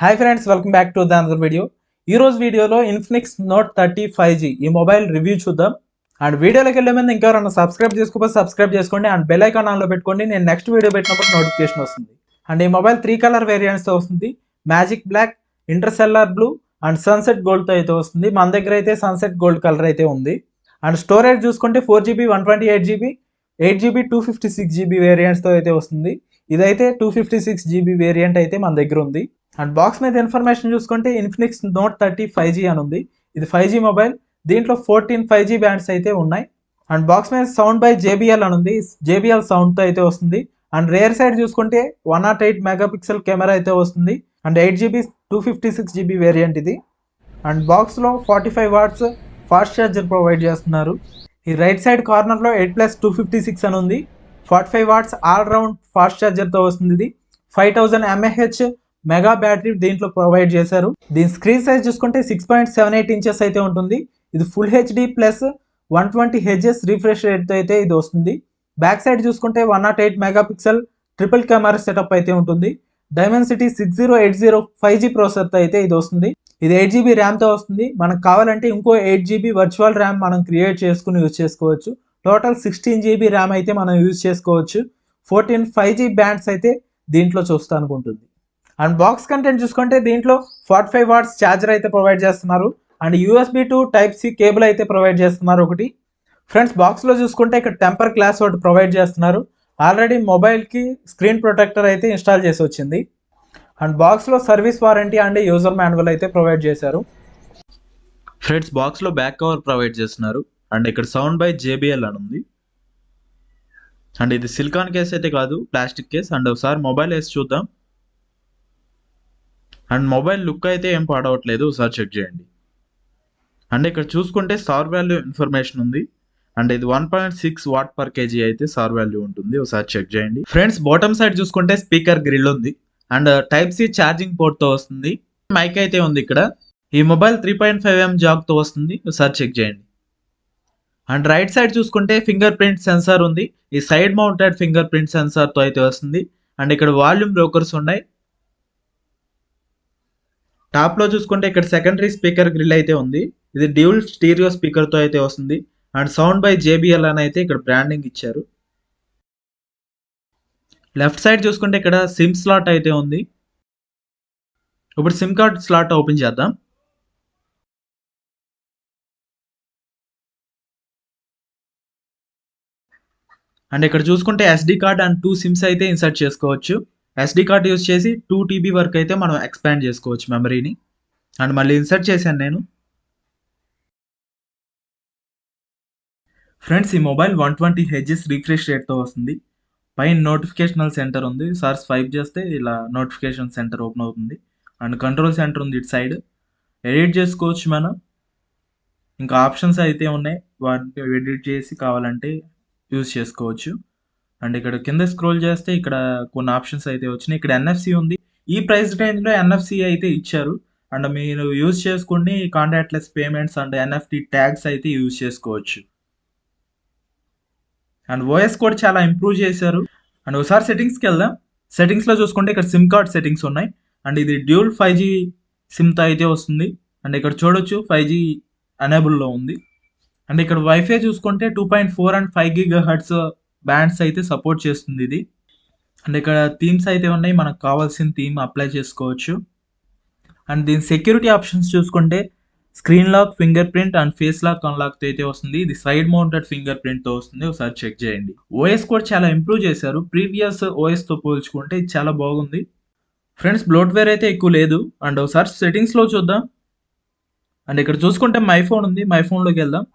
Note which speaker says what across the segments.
Speaker 1: Hi friends, welcome back to the another video. ఈ రోజు వీడియోలో ఇన్ఫినిక్స్ నోట్ 30 5G ఈ మొబైల్ రివ్యూ చూద్దాం. అండ్ వీడియోలోకి వెళ్ళే ముందు ఇంకెవరైనా సబ్స్క్రైబ్ చేసుకోకపోతే సబ్స్క్రైబ్ చేసుకోండి అండ్ బెల్ ఐకాన్ ఆన్లో పెట్టుకోండి. నేను నెక్స్ట్ వీడియో పెట్టినప్పుడు నోటిఫికేషన్ వస్తుంది. అండ్ ఈ మొబైల్ 3 కలర్ వేరియంట్స్తో వస్తుంది. Magic black, interstellar blue and sunset గోల్డ్తో అయితే వస్తుంది. మన దగ్గర అయితే సన్సెట్ గోల్డ్ కలర్ అయితే ఉంది. అండ్ స్టోరేజ్ చూసుకుంటే 4GB 128GB 8GB 256GB వేరియంట్స్తో అయితే వస్తుంది. ఇదైతే 256GB వేరియంట్ అయితే మన దగ్గర ఉంది. అండ్ బాక్స్ మీద ఇన్ఫర్మేషన్ చూసుకుంటే ఇన్ఫినిక్స్ నోట్ 30 5G అని ఉంది. ఇది 5G మొబైల్. దీంట్లో 14 5G బ్యాండ్స్ అయితే ఉన్నాయి. అండ్ బాక్స్ మీద సౌండ్ బై JBL అని ఉంది. JBL సౌండ్తో అయితే వస్తుంది. అండ్ రేర్ సైడ్ చూసుకుంటే 108 మెగాపిక్సెల్ కెమెరా అయితే వస్తుంది. అండ్ 8GB 256GB వేరియంట్ ఇది. అండ్ బాక్స్లో 45 వాట్స్ ఫాస్ట్ ఛార్జర్ ప్రొవైడ్ చేస్తున్నారు. ఈ రైట్ సైడ్ కార్నర్లో 8+256 అని ఉంది. 45 వాట్స్ ఆల్ రౌండ్ ఫాస్ట్ ఛార్జర్తో వస్తుంది. ఇది 5000 mAh మెగా బ్యాటరీ దీంట్లో ప్రొవైడ్ చేశారు. దీని స్క్రీన్ సైజ్ చూసుకుంటే 6.78 ఇంచెస్ అయితే ఉంటుంది. ఇది full HD plus 120 Hz refresh రేట్తో అయితే ఇది వస్తుంది. బ్యాక్ సైడ్ చూసుకుంటే 108 మెగాపిక్సెల్ ట్రిపుల్ కెమెరా సెటప్ అయితే ఉంటుంది. డైమెన్సిటీ 6080 5G ప్రాసెసర్తో అయితే ఇది వస్తుంది. ఇది 8GB ర్యామ్తో వస్తుంది. మనకు కావాలంటే ఇంకో 8GB వర్చువల్ ర్యామ్ మనం క్రియేట్ చేసుకుని యూజ్ చేసుకోవచ్చు. టోటల్ 16GB ర్యామ్ అయితే మనం యూజ్ చేసుకోవచ్చు. 14 5G బ్యాండ్స్ అయితే దీంట్లో చూస్తా అనుకుంటుంది. అండ్ బాక్స్ కంటెంట్ చూసుకుంటే దీంట్లో 45 వాట్స్ ఛార్జర్ అయితే ప్రొవైడ్ చేస్తున్నారు. And USB to Type-C cable అయితే ప్రొవైడ్ చేస్తున్నారు ఒకటి. ఫ్రెండ్స్, బాక్స్లో చూసుకుంటే ఇక్కడ టెంపర్ గ్లాస్ ఒకటి ప్రొవైడ్ చేస్తున్నారు. ఆల్రెడీ మొబైల్కి స్క్రీన్ ప్రొటెక్టర్ అయితే ఇన్స్టాల్ చేసి వచ్చింది. అండ్ బాక్స్లో service warranty and user manual అయితే ప్రొవైడ్ చేశారు.
Speaker 2: ఫ్రెండ్స్, బాక్స్లో బ్యాక్ కవర్ ప్రొవైడ్ చేస్తున్నారు. అండ్ ఇక్కడ సౌండ్ బై JBL అని ఉంది. అండ్ ఇది సిలికాన్ కేస్ అయితే కాదు, ప్లాస్టిక్ కేస్. అండ్ ఒకసారి మొబైల్ వేసి చూద్దాం. అండ్ మొబైల్ లుక్ అయితే ఏం పాడవట్లేదు, ఒకసారి చెక్ చేయండి. అండ్ ఇక్కడ చూసుకుంటే సార్ వాల్యూ ఇన్ఫర్మేషన్ ఉంది. అండ్ ఇది 1.6 వాట్ పర్ కేజీ అయితే సార్ వాల్యూ ఉంటుంది, ఒకసారి చెక్ చేయండి. ఫ్రెండ్స్, బాటమ్ సైడ్ చూసుకుంటే స్పీకర్ గ్రిల్ ఉంది. అండ్ Type-C ఛార్జింగ్ పోర్ట్తో వస్తుంది. మైక్ అయితే ఉంది ఇక్కడ. ఈ మొబైల్ 3.5mm జాక్తో వస్తుంది, ఒకసారి చెక్ చేయండి. అండ్ రైట్ సైడ్ చూసుకుంటే ఫింగర్ ప్రింట్ సెన్సార్ ఉంది. ఈ సైడ్ మౌంటెడ్ ఫింగర్ ప్రింట్ సెన్సార్తో అయితే వస్తుంది. అండ్ ఇక్కడ వాల్యూమ్ బ్రోకర్స్ ఉన్నాయి. టాప్లో చూసుకుంటే ఇక్కడ సెకండరీ స్పీకర్ గ్రిల్ అయితే ఉంది. ఇది డ్యూల్ స్టీరియో స్పీకర్తో అయితే వస్తుంది. అండ్ సౌండ్ బై JBL అని అయితే ఇక్కడ బ్రాండింగ్ ఇచ్చారు. లెఫ్ట్ సైడ్ చూసుకుంటే ఇక్కడ సిమ్ స్లాట్ అయితే ఉంది. ఇప్పుడు సిమ్ కార్డ్ స్లాట్ ఓపెన్ చేద్దాం. అండ్ ఇక్కడ చూసుకుంటే SD కార్డ్ అండ్ 2 సిమ్స్ అయితే ఇన్సర్ట్ చేసుకోవచ్చు. SD కార్డ్ యూజ్ చేసి 2 TB వరకు అయితే మనం ఎక్స్పాండ్ చేసుకోవచ్చు మెమరీని. అండ్ మళ్ళీ ఇన్సర్ట్ చేశాను నేను. ఫ్రెండ్స్, ఈ మొబైల్ 120 Hz రిఫ్రెష్ రేట్తో వస్తుంది. పైన నోటిఫికేషనల్ సెంటర్ ఉంది. సార్ స్వైప్ చేస్తే ఇలా నోటిఫికేషన్ సెంటర్ ఓపెన్ అవుతుంది. అండ్ కంట్రోల్ సెంటర్ ఉంది ఇటు సైడ్. ఎడిట్ చేసుకోవచ్చు మనం. ఇంకా ఆప్షన్స్ అయితే ఉన్నాయి, వాటిని ఎడిట్ చేసి కావాలంటే యూజ్ చేసుకోవచ్చు. అండ్ ఇక్కడ కింద స్క్రోల్ చేస్తే ఇక్కడ కొన్ని ఆప్షన్స్ అయితే వచ్చినాయి. ఇక్కడ NFC ఉంది. ఈ ప్రైస్ రేంజ్లో NFC అయితే ఇచ్చారు. అండ్ మీరు యూజ్ చేసుకుని contactless payments and NFT tags అయితే యూజ్ చేసుకోవచ్చు. అండ్ OS కూడా చాలా ఇంప్రూవ్ చేశారు. అండ్ ఒకసారి సెట్టింగ్స్కి వెళ్దాం. సెట్టింగ్స్లో చూసుకుంటే ఇక్కడ సిమ్ కార్డ్ సెట్టింగ్స్ ఉన్నాయి. అండ్ ఇది డ్యూల్ 5G సిమ్తో అయితే వస్తుంది. అండ్ ఇక్కడ చూడొచ్చు 5G ఎనేబుల్లో ఉంది. అండ్ ఇక్కడ వైఫై చూసుకుంటే 2.4 అండ్ 5 GHz బ్యాండ్స్ అయితే సపోర్ట్ చేస్తుంది ఇది. అండ్ ఇక్కడ థీమ్స్ అయితే ఉన్నాయి, మనకు కావాల్సిన థీమ్ అప్లై చేసుకోవచ్చు. అండ్ దీని సెక్యూరిటీ ఆప్షన్స్ చూసుకుంటే screen lock, fingerprint and face lock అన్లాక్తో అయితే వస్తుంది. ఇది సైడ్ మౌంటెడ్ ఫింగర్ ప్రింట్తో వస్తుంది, ఒకసారి చెక్ చేయండి. OS కూడా చాలా ఇంప్రూవ్ చేశారు. ప్రీవియస్ OSతో పోల్చుకుంటే ఇది చాలా బాగుంది. ఫ్రెండ్స్, బ్లోట్వేర్ అయితే ఎక్కువ లేదు. అండ్ ఒకసారి సెట్టింగ్స్లో చూద్దాం. అండ్ ఇక్కడ చూసుకుంటే మై ఫోన్ ఉంది, మై ఫోన్లోకి వెళ్దాం.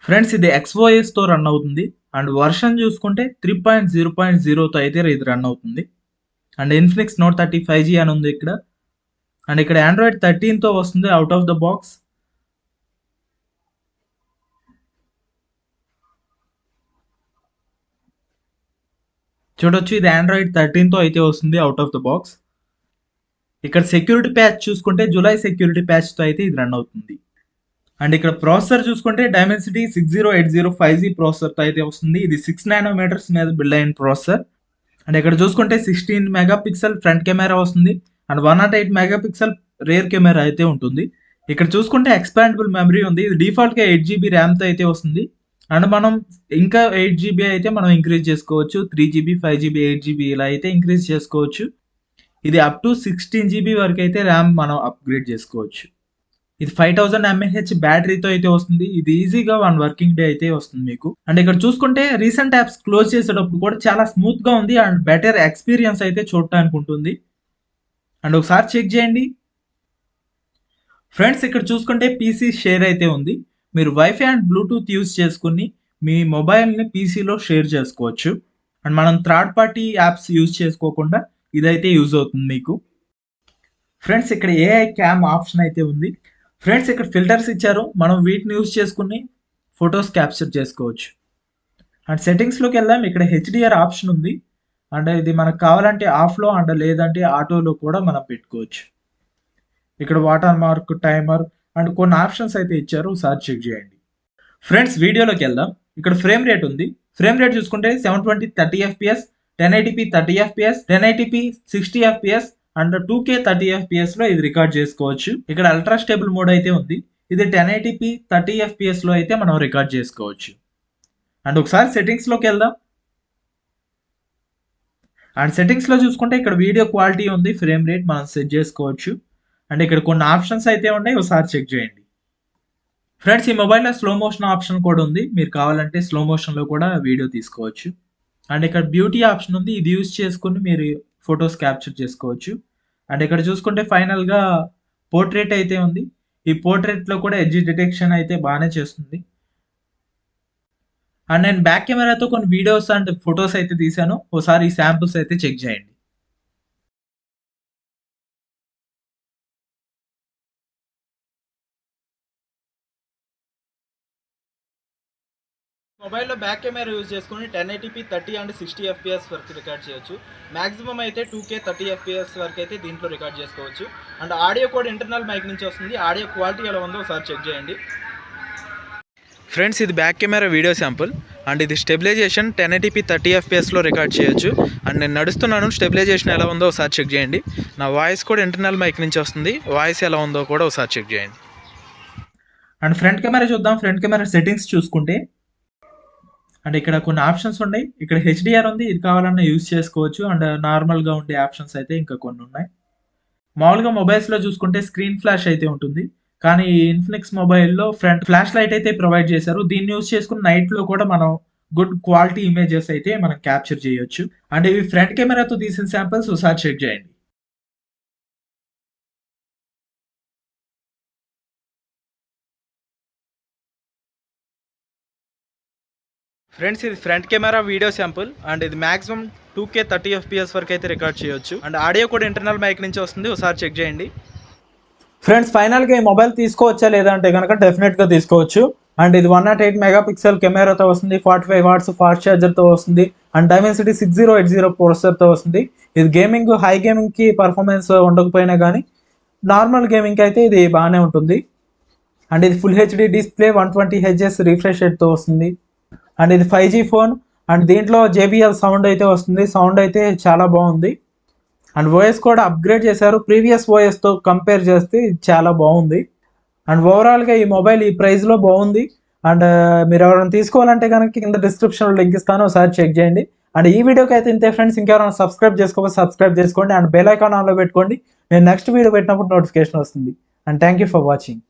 Speaker 2: ఫ్రెండ్స్, ఇది XOSతో రన్ అవుతుంది. అండ్ వర్షన్ చూసుకుంటే 3.0.0తో అయితే ఇది రన్ అవుతుంది. అండ్ ఇన్ఫినిక్స్ నోట్ 30 5G అని ఉంది ఇక్కడ. అండ్ ఇక్కడ Android 13తో వస్తుంది అవుట్ ఆఫ్ ద బాక్స్. చూడొచ్చు, ఇది Android 13తో అయితే వస్తుంది అవుట్ ఆఫ్ ద బాక్స్. ఇక్కడ సెక్యూరిటీ ప్యాచ్ చూసుకుంటే జులై సెక్యూరిటీ ప్యాచ్తో అయితే ఇది రన్ అవుతుంది. అండ్ ఇక్కడ ప్రాసెసర్ చూసుకుంటే డైమెన్సిటీ 6080 5G ప్రాసెసర్తో అయితే వస్తుంది. ఇది 6 nanometers మీద బిల్డ్ అయిన ప్రాసెసర్. అండ్ ఇక్కడ చూసుకుంటే 16 మెగాపిక్సెల్ ఫ్రంట్ కెమెరా వస్తుంది. అండ్ 108 మెగాపిక్సెల్ రేర్ కెమెరా అయితే ఉంటుంది. ఇక్కడ చూసుకుంటే ఎక్స్పాండబుల్ మెమరీ ఉంది. ఇది డిఫాల్ట్గా 8 GB ర్యామ్తో అయితే వస్తుంది. అండ్ మనం ఇంకా 8 GB అయితే మనం ఇంక్రీజ్ చేసుకోవచ్చు. 3 GB 5 GB 8 GB ఇలా అయితే ఇంక్రీజ్ చేసుకోవచ్చు. ఇది అప్ టు 16 GB వరకు అయితే ర్యామ్ మనం అప్గ్రేడ్ చేసుకోవచ్చు. ఇది 5000 mAh బ్యాటరీతో అయితే వస్తుంది. ఇది ఈజీగా 1 వర్కింగ్ డే అయితే వస్తుంది మీకు. అండ్ ఇక్కడ చూసుకుంటే రీసెంట్ యాప్స్ క్లోజ్ చేసేటప్పుడు కూడా చాలా స్మూత్ గా ఉంది అండ్ బెటర్ ఎక్స్పీరియన్స్ అయితే చూడటానికి ఉంటుంది. అండ్ ఒకసారి చెక్ చేయండి ఫ్రెండ్స్. ఇక్కడ చూసుకుంటే పీసీ షేర్ అయితే ఉంది. మీరు వైఫై అండ్ బ్లూటూత్ యూజ్ చేసుకుని మీ మొబైల్ని పీసీలో షేర్ చేసుకోవచ్చు. అండ్ మనం థర్డ్ పార్టీ యాప్స్ యూజ్ చేసుకోకుండా ఇదైతే యూజ్ అవుతుంది మీకు. ఫ్రెండ్స్ ఇక్కడ ఏఐ క్యామ్ ఆప్షన్ అయితే ఉంది. ఫ్రెండ్స్ ఇక్కడ ఫిల్టర్స్ ఇచ్చారు. మనం వీటిని యూజ్ చేసుకుని ఫొటోస్ క్యాప్చర్ చేసుకోవచ్చు. అండ్ సెట్టింగ్స్లోకి వెళ్దాం. ఇక్కడ హెచ్డిఆర్ ఆప్షన్ ఉంది. అండ్ ఇది మనకు కావాలంటే ఆఫ్లో అండ్ లేదంటే ఆటోలో కూడా మనం పెట్టుకోవచ్చు. ఇక్కడ వాటర్ మార్క్, టైమర్ అండ్ కొన్ని ఆప్షన్స్ అయితే ఇచ్చారు. ఒకసారి చెక్ చేయండి ఫ్రెండ్స్. వీడియోలోకి వెళ్దాం. ఇక్కడ ఫ్రేమ్ రేట్ ఉంది. ఫ్రేమ్ రేట్ చూసుకుంటే 720 30 FPS, 1080p 30 FPS, 1080p 60 FPS and 2K 30 FPS లో ఇది రికార్డ్ చేసుకోవచ్చు. ఇక్కడ అల్ట్రా స్టేబుల్ మోడ్ అయితే ఉంది. ఇది 1080p 30 FPS లో అయితే మనం రికార్డ్ చేసుకోవచ్చు. అండ్ ఒకసారి సెట్టింగ్స్ లోకి వెళ్దాం. అండ్ సెట్టింగ్స్ లో చూసుకుంటే ఇక్కడ వీడియో క్వాలిటీ ఉంది, ఫ్రేమ్ రేట్ మనం సెట్ చేసుకోవచ్చు. అండ్ ఇక్కడ కొన్ని ఆప్షన్స్ అయితే ఉన్నాయి. ఒకసారి చెక్ చేయండి ఫ్రెండ్స్. ఈ మొబైల్లో స్లో మోషన్ ఆప్షన్ కూడా ఉంది. మీరు కావాలంటే స్లో మోషన్లో కూడా వీడియో తీసుకోవచ్చు. అండ్ ఇక్కడ బ్యూటీ ఆప్షన్ ఉంది. ఇది యూజ్ చేసుకుని మీరు ఫొటోస్ క్యాప్చర్ చేసుకోవచ్చు. అండ్ ఇక్కడ చూసుకుంటే ఫైనల్గా పోర్ట్రేట్ అయితే ఉంది. ఈ పోర్ట్రేట్లో కూడా ఎడ్జ్ డిటెక్షన్ అయితే బాగానే చేస్తుంది. అండ్ నేను బ్యాక్ కెమెరాతో కొన్ని వీడియోస్ అండ్ ఫొటోస్ అయితే తీసాను. ఒకసారి ఈ శాంపుల్స్ అయితే చెక్ చేయండి.
Speaker 1: మొబైల్లో బ్యాక్ కెమెరా యూజ్ చేసుకుని 1080p 30 అండ్ 60 FPS వరకు రికార్డ్ చేయొచ్చు. మాక్సిమం అయితే 2K 30 FPS వరకు అయితే దీంట్లో రికార్డ్ చేసుకోవచ్చు. అండ్ ఆడియో కూడా ఇంటర్నల్ మైక్ నుంచి వస్తుంది. ఆడియో క్వాలిటీ ఎలా ఉందో ఒకసారి చెక్ చేయండి ఫ్రెండ్స్. ఇది back camera video sample. And ఇది స్టెబిలైజేషన్ 1080p 30 FPSలో రికార్డ్ చేయొచ్చు. అండ్ నేను నడుస్తున్నాను. స్టెబిలైజేషన్ ఎలా ఉందో ఒకసారి చెక్ చేయండి. నా వాయిస్ కూడా ఇంటర్నల్ మైక్ నుంచి వస్తుంది. వాయిస్ ఎలా ఉందో కూడా ఒకసారి చెక్ చేయండి. అండ్ ఫ్రంట్ కెమెరా చూద్దాం. ఫ్రంట్ కెమెరా సెట్టింగ్స్ చూసుకుంటే అండ్ ఇక్కడ కొన్ని ఆప్షన్స్ ఉన్నాయి. ఇక్కడ హెచ్డిఆర్ ఉంది. ఇది కావాలన్నా యూజ్ చేసుకోవచ్చు. అండ్ నార్మల్గా ఉండే ఆప్షన్స్ అయితే ఇంకా కొన్ని ఉన్నాయి. మామూలుగా మొబైల్స్లో చూసుకుంటే స్క్రీన్ ఫ్లాష్ అయితే ఉంటుంది. కానీ ఇన్ఫినిక్స్ మొబైల్లో ఫ్రంట్ ఫ్లాష్ లైట్ అయితే ప్రొవైడ్ చేశారు. దీన్ని యూజ్ చేసుకుని నైట్లో కూడా మనం గుడ్ క్వాలిటీ ఇమేజెస్ అయితే మనం క్యాప్చర్ చేయొచ్చు. అండ్ ఇవి ఫ్రంట్ కెమెరాతో తీసిన శాంపిల్స్. ఒకసారి చెక్ చేయండి ఫ్రెండ్స్. ఇది front camera video sample. And ఇది మాక్సిమం 2K 30 FPS వరకు అయితే రికార్డ్ చేయొచ్చు. అండ్ ఆడియో కూడా ఇంటర్నల్ మైక్ నుంచి వస్తుంది. ఒకసారి చెక్ చేయండి ఫ్రెండ్స్. ఫైనల్గా ఈ మొబైల్ తీసుకోవచ్చా లేదా అంటే కనుక డెఫినెట్గా తీసుకోవచ్చు. అండ్ ఇది 108 మెగాపిక్సెల్ కెమెరాతో వస్తుంది. 45 వాట్స్ ఫాస్ట్ ఛార్జర్తో వస్తుంది. అండ్ డైమెన్సిటీ 6080 ప్రాసెసర్తో వస్తుంది. ఇది గేమింగ్, హై గేమింగ్కి పర్ఫార్మెన్స్ ఉండకపోయినా కానీ నార్మల్ గేమింగ్కి అయితే ఇది బాగానే ఉంటుంది. అండ్ ఇది full HD display, 120 Hz refresh రేట్తో వస్తుంది. అండ్ ఇది 5G ఫోన్. అండ్ దీంట్లో JBL సౌండ్ అయితే వస్తుంది. సౌండ్ అయితే చాలా బాగుంది. అండ్ ఓఎస్ కూడా అప్గ్రేడ్ చేశారు. ప్రీవియస్ ఓఎస్తో కంపేర్ చేస్తే చాలా బాగుంది. అండ్ ఓవరాల్గా ఈ మొబైల్ ఈ ప్రైస్లో బాగుంది. అండ్ మీరు ఎవరైనా తీసుకోవాలంటే కనుక కింద డిస్క్రిప్షన్లో లింక్ ఇస్తాను. ఒకసారి చెక్ చేయండి. అండ్ ఈ వీడియోకి అయితే ఇంతే ఫ్రెండ్స్. ఇంకెవరైనా సబ్స్క్రైబ్ చేసుకోకపోతే సబ్స్క్రైబ్ చేసుకోండి. అండ్ బెల్ ఐకాన్ ఆన్లో పెట్టుకోండి. నేను నెక్స్ట్ వీడియో పెట్టినప్పుడు నోటిఫికేషన్ వస్తుంది. And thank you for watching.